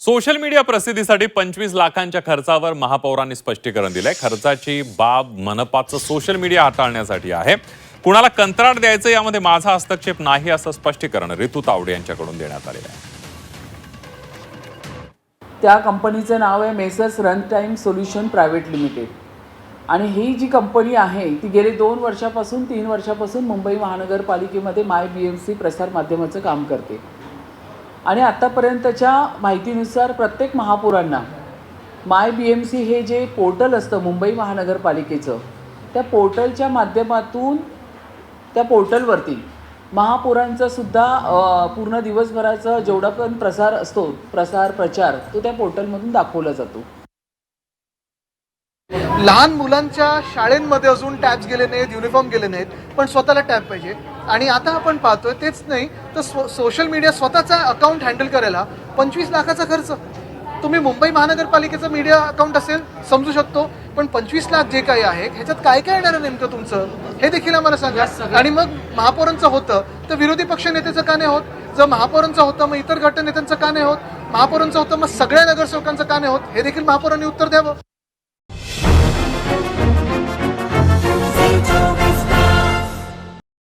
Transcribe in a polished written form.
Social media प्रसिद्धीसाठी 25 लाखांच्या खर्चावर महापौरांनी स्पष्टीकरण दिलंय। खर्चाची बाब मनपाचं सोशल मीडिया हाताळण्यासाठी आहे। कुणाला कंत्राट द्यायचं यामध्ये माझा हस्तक्षेप नाही असं स्पष्टीकरण रितू तावडे यांच्याकडून देण्यात आलेलं आहे। त्या कंपनीचं नाव आहे messrs run time solution private limited आणि ही जी कंपनी आहे ती गेले 2 वर्षापासून 3 वर्षापासून मुंबई महानगरपालिकेमध्ये माय BMC प्रसार माध्यमाचं काम करते आणि आतापर्यंतच्या माहितीनुसार प्रत्येक महापौरांना माय BMC हे जे पोर्टल असतं मुंबई महानगरपालिकेचं त्या पोर्टलच्या माध्यमातून त्या पोर्टलवरती महापौरांचा सुद्धा पूर्ण दिवसभराचा जेवढा पण प्रसार असतो प्रचार तो त्या पोर्टलमधून दाखवला जातो। लहान मुलांच्या शाळेंमध्ये अजून टॅब्स गेले नाहीत, युनिफॉर्म गेले नाहीत, पण स्वतःला टॅब पाहिजे। आणि आता आपण पाहतोय तेच नाही तर सोशल मीडिया स्वतःचा अकाउंट हँडल करायला 25 लाखाचा खर्च। तुम्ही मुंबई महानगरपालिकेचं मीडिया अकाउंट असेल समजू शकतो, पण 25 लाख जे काही आहे ह्याच्यात काय काय येणार नेमकं तुमचं हे देखील आम्हाला सांगा। आणि मग महापौरांचं होतं तर विरोधी पक्ष नेत्याचं का नाही होत? जर महापौरांचं होतं मग इतर गटनेत्यांचं का नाही होत? महापौरांचं होतं मग सगळ्या नगरसेवकांचं का नाही होत? हे देखील महापौरांनी उत्तर द्यावं।